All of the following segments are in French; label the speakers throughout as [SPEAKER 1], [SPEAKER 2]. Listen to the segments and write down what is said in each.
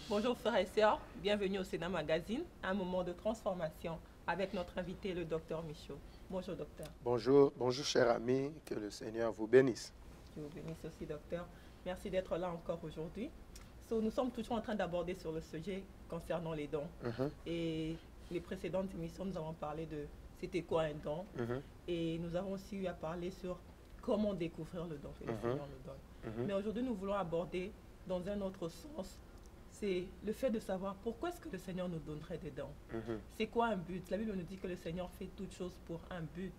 [SPEAKER 1] Bonjour frères et sœurs, bienvenue au Sénat Magazine, un moment de transformation avec notre invité, le docteur Michaud. Bonjour docteur.
[SPEAKER 2] Bonjour, bonjour cher ami, que le Seigneur vous bénisse.
[SPEAKER 1] Je vous bénisse aussi docteur. Merci d'être là encore aujourd'hui. Nous sommes toujours en train d'aborder sur le sujet concernant les dons. Et les précédentes émissions, nous avons parlé de c'était quoi un don. Et nous avons aussi eu à parler sur comment découvrir le don que le Seigneur nous donne. Mais aujourd'hui, nous voulons aborder dans un autre sens, c'est le fait de savoir pourquoi est-ce que le Seigneur nous donnerait des dons. C'est quoi un but? La Bible nous dit que le Seigneur fait toutes choses pour un but.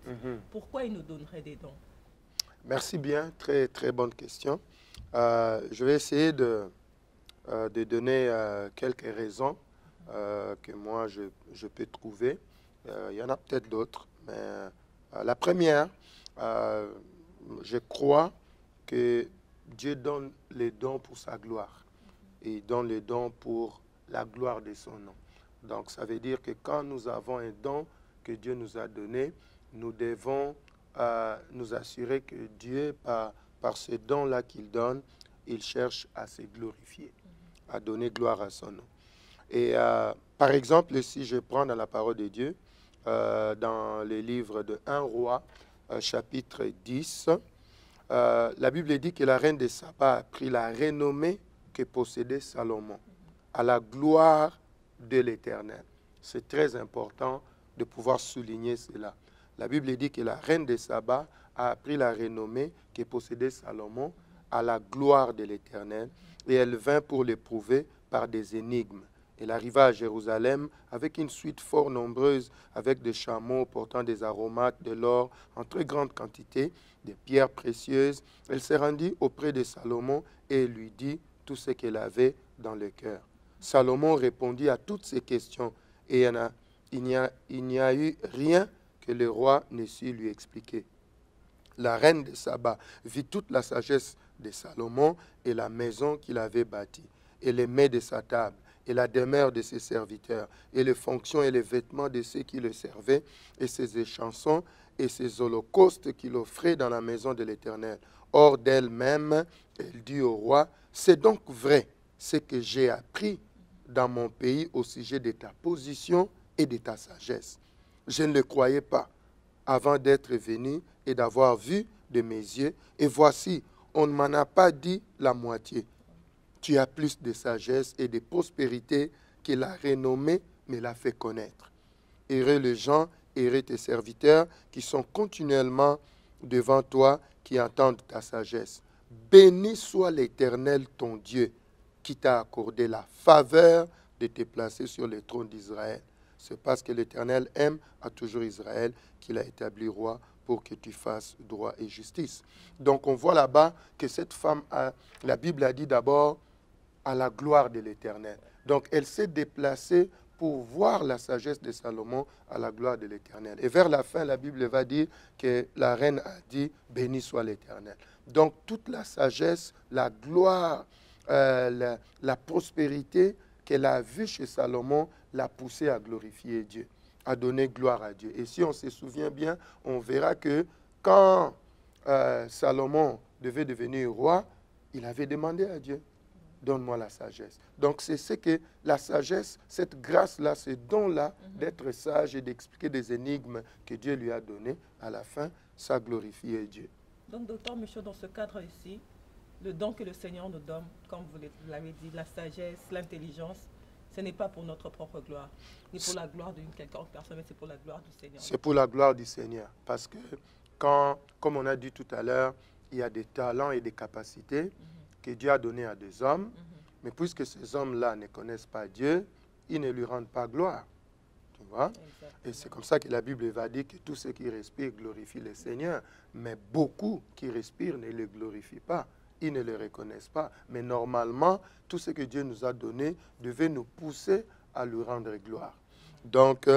[SPEAKER 1] Pourquoi il nous donnerait des dons?
[SPEAKER 2] Merci bien, très très bonne question. Je vais essayer de donner quelques raisons que moi je peux trouver. Il y en a peut-être d'autres, mais la première, je crois que Dieu donne les dons pour sa gloire. Et il donne les dons pour la gloire de son nom. Donc ça veut dire que quand nous avons un don que Dieu nous a donné, nous devons nous assurer que Dieu, par ce don-là qu'il donne, il cherche à se glorifier, à donner gloire à son nom. Et par exemple, si je prends dans la parole de Dieu, dans les livres de 1 Roi, chapitre 10, la Bible dit que la reine de Saba a pris la renommée que possédait Salomon, à la gloire de l'Éternel. C'est très important de pouvoir souligner cela. La Bible dit que la reine de Saba a pris la renommée que possédait Salomon à la gloire de l'Éternel, et elle vint pour l'éprouver par des énigmes. Elle arriva à Jérusalem avec une suite fort nombreuse, avec des chameaux portant des aromates, de l'or en très grande quantité, des pierres précieuses. Elle se rendit auprès de Salomon et lui dit tout ce qu'elle avait dans le cœur. Salomon répondit à toutes ces questions et il n'y a eu rien que le roi ne sut lui expliquer. La reine de Saba vit toute la sagesse de Salomon et la maison qu'il avait bâtie, et les mets de sa table, et la demeure de ses serviteurs, et les fonctions et les vêtements de ceux qui le servaient, et ses échansons et ses holocaustes qu'il offrait dans la maison de l'Éternel. Hors d'elle-même, elle dit au roi, « C'est donc vrai ce que j'ai appris dans mon pays au sujet de ta position et de ta sagesse. Je ne le croyais pas avant d'être venu et d'avoir vu de mes yeux, et voici, on ne m'en a pas dit la moitié. Tu as plus de sagesse et de prospérité que la renommée me l'a fait connaître. Heureux les gens, heureux tes serviteurs qui sont continuellement devant toi, qui entendent ta sagesse. Béni soit l'Éternel ton Dieu, qui t'a accordé la faveur de te placer sur le trône d'Israël. C'est parce que l'Éternel aime à toujours Israël qu'il a établi roi pour que tu fasses droit et justice. » Donc on voit là-bas que cette femme, la Bible a dit d'abord, à la gloire de l'Éternel. Donc elle s'est déplacée pour voir la sagesse de Salomon à la gloire de l'Éternel. Et vers la fin, la Bible va dire que la reine a dit, béni soit l'Éternel. Donc toute la sagesse, la gloire, la prospérité qu'elle a vue chez Salomon l'a poussée à glorifier Dieu, à donner gloire à Dieu. Et si on se souvient bien, on verra que quand Salomon devait devenir roi, il avait demandé à Dieu, donne-moi la sagesse. Donc c'est ce que la sagesse, cette grâce-là, ce don-là, d'être sage et d'expliquer des énigmes que Dieu lui a données, à la fin, ça glorifiait Dieu.
[SPEAKER 1] Donc, docteur Michaud, dans ce cadre ici, le don que le Seigneur nous donne, comme vous l'avez dit, la sagesse, l'intelligence, ce n'est pas pour notre propre gloire, ni pour la gloire d'une quelconque personne, mais c'est pour la gloire du Seigneur.
[SPEAKER 2] C'est pour la gloire du Seigneur. Parce que, quand, comme on a dit tout à l'heure, il y a des talents et des capacités que Dieu a donnés à des hommes, mais puisque ces hommes-là ne connaissent pas Dieu, ils ne lui rendent pas gloire. Tu vois?
[SPEAKER 1] Exactement.
[SPEAKER 2] Et c'est comme ça que la Bible va dire que tous ceux qui respirent glorifient le Seigneur, mais beaucoup qui respirent ne le glorifient pas. Ils ne le reconnaissent pas. Mais normalement, tout ce que Dieu nous a donné devait nous pousser à lui rendre gloire. Donc,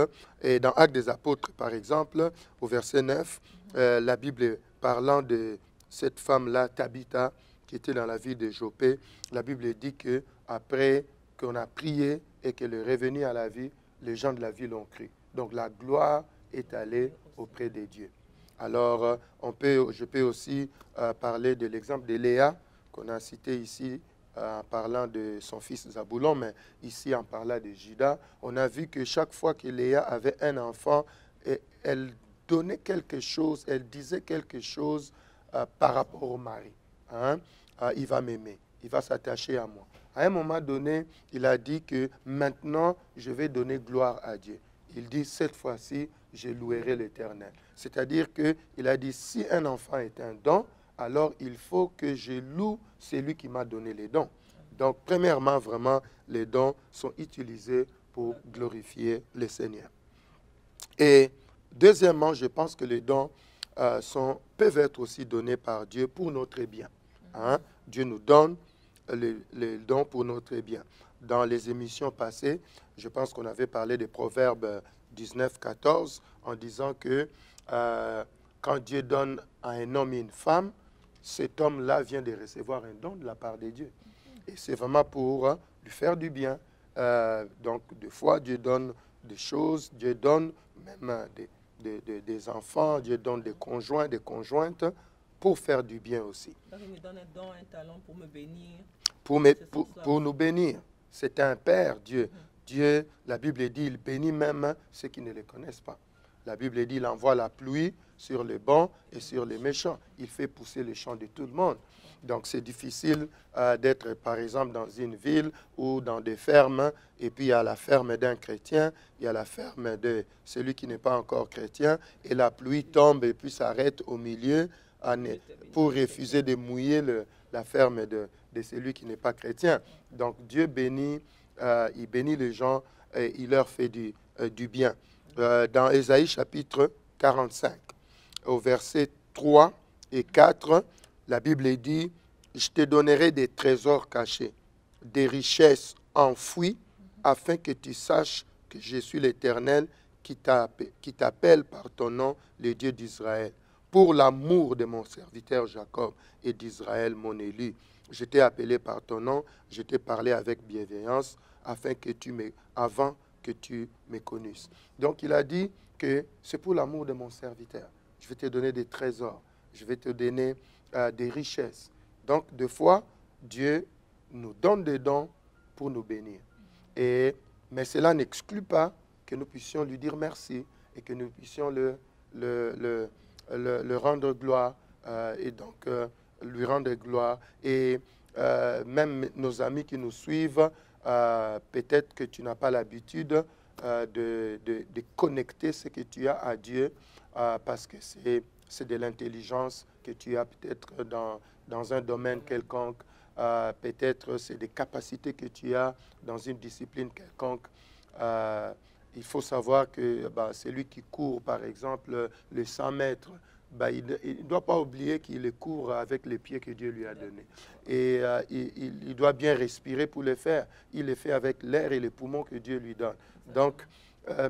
[SPEAKER 2] et dans Actes des Apôtres, par exemple, au verset 9, la Bible parlant de cette femme-là, Tabitha, qui était dans la ville de Jopé, la Bible dit qu'après qu'on a prié et qu'elle est revenue à la vie, les gens de la ville ont cru. Donc la gloire est allée auprès de Dieu. Alors, je peux aussi parler de l'exemple de Léa, qu'on a cité ici en parlant de son fils Zaboulon, mais ici en parlant de Juda, on a vu que chaque fois que Léa avait un enfant, elle donnait quelque chose, elle disait quelque chose par rapport au mari. Hein? Il va m'aimer, il va s'attacher à moi. À un moment donné, il a dit que maintenant, je vais donner gloire à Dieu. Il dit, cette fois-ci, je louerai l'Éternel. C'est-à-dire qu'il a dit, si un enfant est un don, alors il faut que je loue celui qui m'a donné les dons. Donc, premièrement, vraiment, les dons sont utilisés pour glorifier le Seigneur. Et deuxièmement, je pense que les dons peuvent être aussi donnés par Dieu pour notre bien. Hein? Dieu nous donne les dons pour notre bien. Dans les émissions passées, je pense qu'on avait parlé des Proverbes 19, 14, en disant que quand Dieu donne à un homme et une femme, cet homme-là vient de recevoir un don de la part de Dieu. Et c'est vraiment pour lui faire du bien. Donc, des fois, Dieu donne des choses, Dieu donne même des enfants, Dieu donne des conjoints, des conjointes, pour faire du bien aussi.
[SPEAKER 1] Donc, il me donne un don, un talent pour me bénir.
[SPEAKER 2] Pour nous bénir. C'est un Père, Dieu. Dieu, la Bible dit, il bénit même ceux qui ne le connaissent pas. La Bible dit, il envoie la pluie sur les bons et sur les méchants. Il fait pousser les champs de tout le monde. Donc, c'est difficile d'être, par exemple, dans une ville ou dans des fermes, et puis il y a la ferme d'un chrétien, il y a la ferme de celui qui n'est pas encore chrétien, et la pluie tombe et puis s'arrête au milieu pour refuser de mouiller la ferme de celui qui n'est pas chrétien. Donc, Dieu bénit, il bénit les gens et il leur fait du bien. Dans Ésaïe chapitre 45, au verset 3 et 4, la Bible dit, « Je te donnerai des trésors cachés, des richesses enfouies, afin que tu saches que je suis l'Éternel qui t'appelle par ton nom, le Dieu d'Israël. Pour l'amour de mon serviteur Jacob et d'Israël, mon élu, je t'ai appelé par ton nom, je t'ai parlé avec bienveillance, avant que tu me connusses. » Donc il a dit que c'est pour l'amour de mon serviteur. Je vais te donner des trésors, je vais te donner des richesses. Donc, des fois, Dieu nous donne des dons pour nous bénir. Mais cela n'exclut pas que nous puissions lui dire merci et que nous puissions le rendre gloire et donc lui rendre gloire. Et même nos amis qui nous suivent, peut-être que tu n'as pas l'habitude de connecter ce que tu as à Dieu parce que c'est de l'intelligence que tu as peut-être dans un domaine quelconque. Peut-être c'est des capacités que tu as dans une discipline quelconque. Il faut savoir que celui qui court, par exemple, les 100 mètres, il ne doit pas oublier qu'il court avec les pieds que Dieu lui a donnés. Et il doit bien respirer pour le faire. Il le fait avec l'air et les poumons que Dieu lui donne. Donc,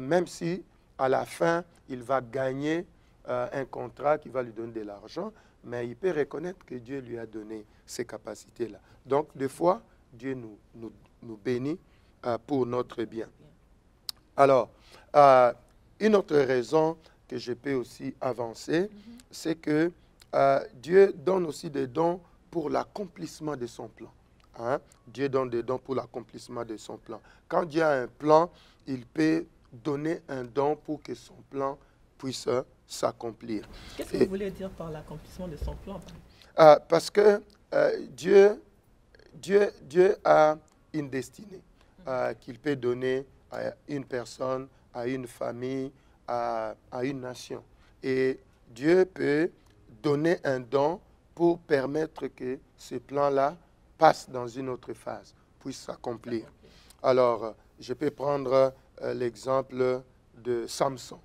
[SPEAKER 2] même si à la fin, il va gagner un contrat qui va lui donner de l'argent, mais il peut reconnaître que Dieu lui a donné ces capacités-là. Donc, des fois, Dieu nous bénit pour notre bien. Alors, une autre raison que je peux aussi avancer, c'est que Dieu donne aussi des dons pour l'accomplissement de son plan. Hein? Dieu donne des dons pour l'accomplissement de son plan. Quand Dieu a un plan, il peut donner un don pour que son plan puisse s'accomplir.
[SPEAKER 1] Qu'est-ce que vous voulez dire par l'accomplissement de son plan?
[SPEAKER 2] Parce que Dieu a une destinée qu'il peut donner à une personne, à une famille, à une nation. Et Dieu peut donner un don pour permettre que ce plan-là passe dans une autre phase, puisse s'accomplir. Alors, je peux prendre l'exemple de Samson,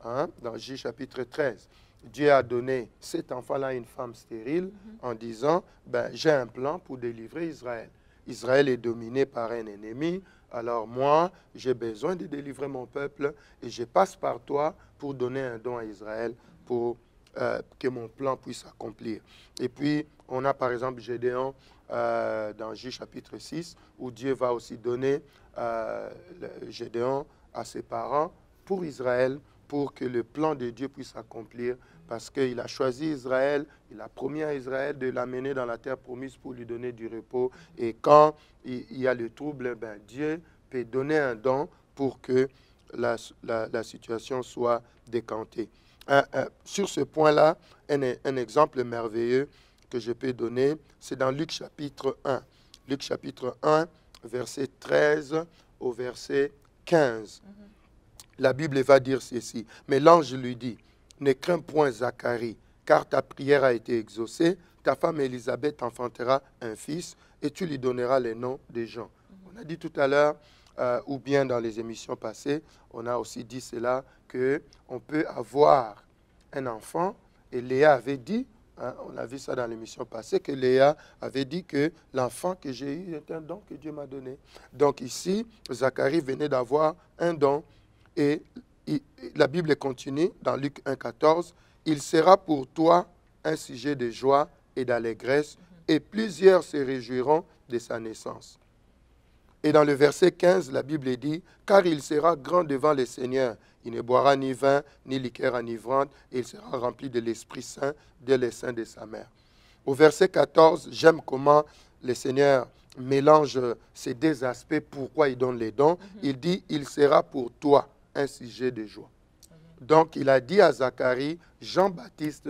[SPEAKER 2] hein, dans J chapitre 13. Dieu a donné cet enfant-là à une femme stérile en disant, j'ai un plan pour délivrer Israël. Israël est dominé par un ennemi, alors moi, j'ai besoin de délivrer mon peuple et je passe par toi pour donner un don à Israël pour que mon plan puisse s'accomplir. Et puis, on a par exemple Gédéon dans J chapitre 6, où Dieu va aussi donner Gédéon à ses parents pour Israël, pour que le plan de Dieu puisse s'accomplir, parce qu'il a choisi Israël, il a promis à Israël de l'amener dans la terre promise pour lui donner du repos. Et quand il y a le trouble, ben Dieu peut donner un don pour que la situation soit décantée. Sur ce point-là, un exemple merveilleux que je peux donner, c'est dans Luc chapitre 1. Luc chapitre 1, verset 13 au verset 15. La Bible va dire ceci. Mais l'ange lui dit, ne crains point Zacharie, car ta prière a été exaucée. Ta femme Élisabeth enfantera un fils et tu lui donneras les noms des gens. On a dit tout à l'heure, ou bien dans les émissions passées, on a aussi dit cela, qu'on peut avoir un enfant. Et Léa avait dit, on a vu ça dans l'émission passée, que Léa avait dit que l'enfant que j'ai eu est un don que Dieu m'a donné. Donc ici, Zacharie venait d'avoir un don. Et la Bible continue dans Luc 1,14. Il sera pour toi un sujet de joie et d'allégresse, et plusieurs se réjouiront de sa naissance. Et dans le verset 15, la Bible dit, car il sera grand devant le Seigneur. Il ne boira ni vin, ni liqueur enivrante, et il sera rempli de l'Esprit Saint dès le sein de sa mère. Au verset 14, j'aime comment le Seigneur mélange ces deux aspects, pourquoi il donne les dons. Il dit, il sera pour toi un sujet de joie. Donc, il a dit à Zacharie, Jean-Baptiste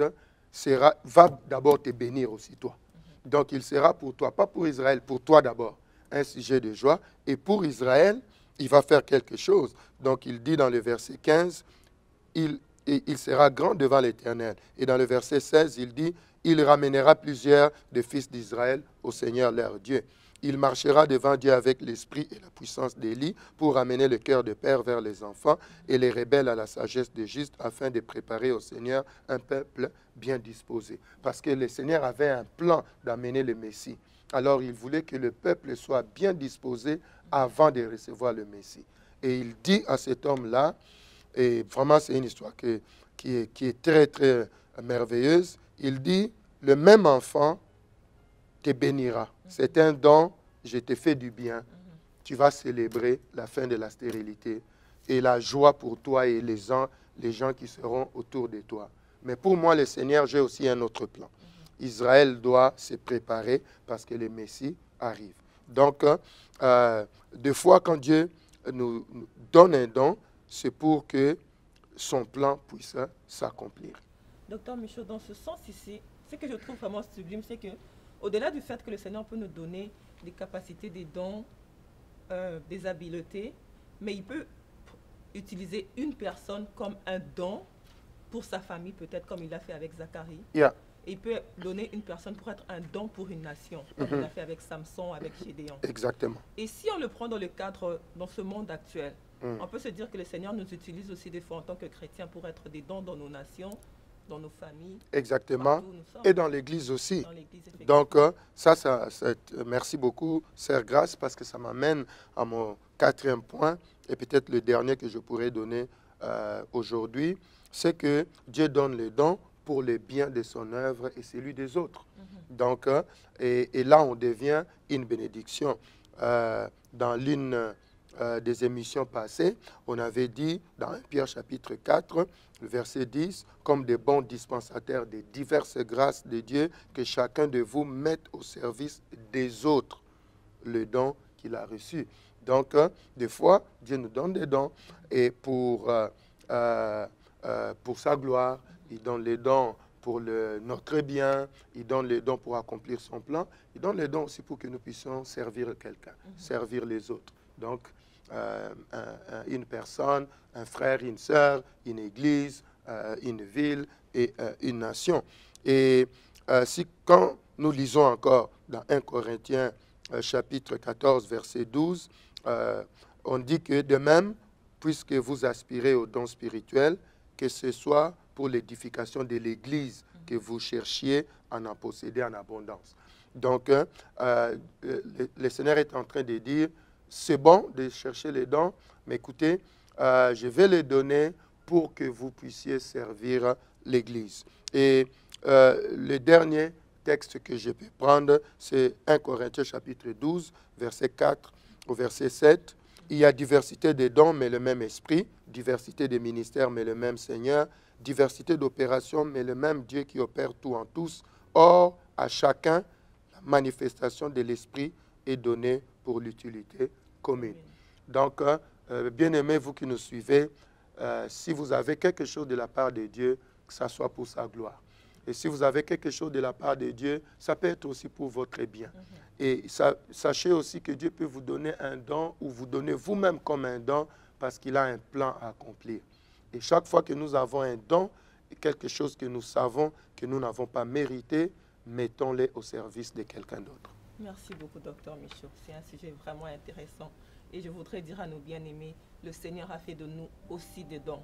[SPEAKER 2] va d'abord te bénir aussi, toi. Donc, il sera pour toi, pas pour Israël, pour toi d'abord, un sujet de joie. Et pour Israël, il va faire quelque chose. Donc, il dit dans le verset 15, il sera grand devant l'Éternel. Et dans le verset 16, il dit, il ramènera plusieurs des fils d'Israël au Seigneur leur Dieu. Il marchera devant Dieu avec l'esprit et la puissance d'Élie pour ramener le cœur des pères vers les enfants et les rebelles à la sagesse de juste, afin de préparer au Seigneur un peuple bien disposé. Parce que le Seigneur avait un plan d'amener le Messie. Alors il voulait que le peuple soit bien disposé avant de recevoir le Messie. Et il dit à cet homme-là, et vraiment c'est une histoire qui est très très merveilleuse, il dit, le même enfant te bénira. C'est un don, je te fais du bien. Tu vas célébrer la fin de la stérilité et la joie pour toi et les gens qui seront autour de toi. Mais pour moi, le Seigneur, j'ai aussi un autre plan. Israël doit se préparer parce que le Messie arrive. Donc, des fois, quand Dieu nous donne un don, c'est pour que son plan puisse s'accomplir.
[SPEAKER 1] Docteur Michaud, dans ce sens ici, ce que je trouve vraiment sublime, c'est que au-delà du fait que le Seigneur peut nous donner des capacités, des dons, des habiletés, mais il peut utiliser une personne comme un don pour sa famille, peut-être comme il l'a fait avec Zacharie.
[SPEAKER 2] Yeah.
[SPEAKER 1] Et il peut donner une personne pour être un don pour une nation, comme il l'a fait avec Samson, avec Gédéon.
[SPEAKER 2] Exactement.
[SPEAKER 1] Et si on le prend dans le cadre, dans ce monde actuel, on peut se dire que le Seigneur nous utilise aussi des fois en tant que chrétiens pour être des dons dans nos nations, dans nos familles.
[SPEAKER 2] Exactement. Et dans l'Église aussi.
[SPEAKER 1] Dans l'Église,
[SPEAKER 2] donc, merci beaucoup, Sœur Grace, parce que ça m'amène à mon quatrième point, et peut-être le dernier que je pourrais donner aujourd'hui, c'est que Dieu donne les dons pour le bien de son œuvre et celui des autres. Donc, et là, on devient une bénédiction. Dans l'une des émissions passées, on avait dit dans 1 Pierre chapitre 4, verset 10, comme des bons dispensateurs des diverses grâces de Dieu, que chacun de vous mette au service des autres le don qu'il a reçu. Donc, des fois, Dieu nous donne des dons et pour sa gloire, il donne les dons pour notre bien, il donne les dons pour accomplir son plan, il donne les dons aussi pour que nous puissions servir quelqu'un, servir les autres. Donc, une personne, un frère, une sœur, une église, une ville et une nation. Et quand nous lisons encore dans 1 Corinthiens chapitre 14, verset 12, on dit que de même, puisque vous aspirez aux dons spirituels, que ce soit pour l'édification de l'Église que vous cherchiez à en posséder en abondance. Donc, le Seigneur est en train de dire, c'est bon de chercher les dons, mais écoutez, je vais les donner pour que vous puissiez servir l'Église. Et le dernier texte que je peux prendre, c'est 1 Corinthiens chapitre 12, verset 4 au verset 7. Il y a diversité des dons, mais le même esprit. Diversité des ministères, mais le même Seigneur. Diversité d'opérations, mais le même Dieu qui opère tout en tous. Or, à chacun, la manifestation de l'esprit est donnée pour l'utilité commune. Donc, bien-aimés, vous qui nous suivez, si vous avez quelque chose de la part de Dieu, que ça soit pour sa gloire. Et si vous avez quelque chose de la part de Dieu, ça peut être aussi pour votre bien. Et sachez aussi que Dieu peut vous donner un don ou vous donner vous-même comme un don parce qu'il a un plan à accomplir. Et chaque fois que nous avons un don, quelque chose que nous savons que nous n'avons pas mérité, mettons-les au service de quelqu'un d'autre.
[SPEAKER 1] Merci beaucoup, Dr Michaud. C'est un sujet vraiment intéressant. Et je voudrais dire à nos bien-aimés, le Seigneur a fait de nous aussi des dons.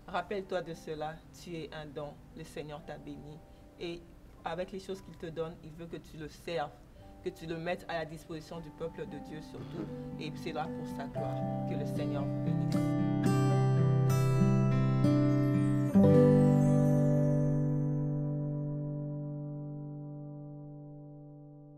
[SPEAKER 1] Rappelle-toi de cela, tu es un don, le Seigneur t'a béni. Et avec les choses qu'il te donne, il veut que tu le serves, que tu le mettes à la disposition du peuple de Dieu surtout. Et c'est là pour sa gloire que le Seigneur veut.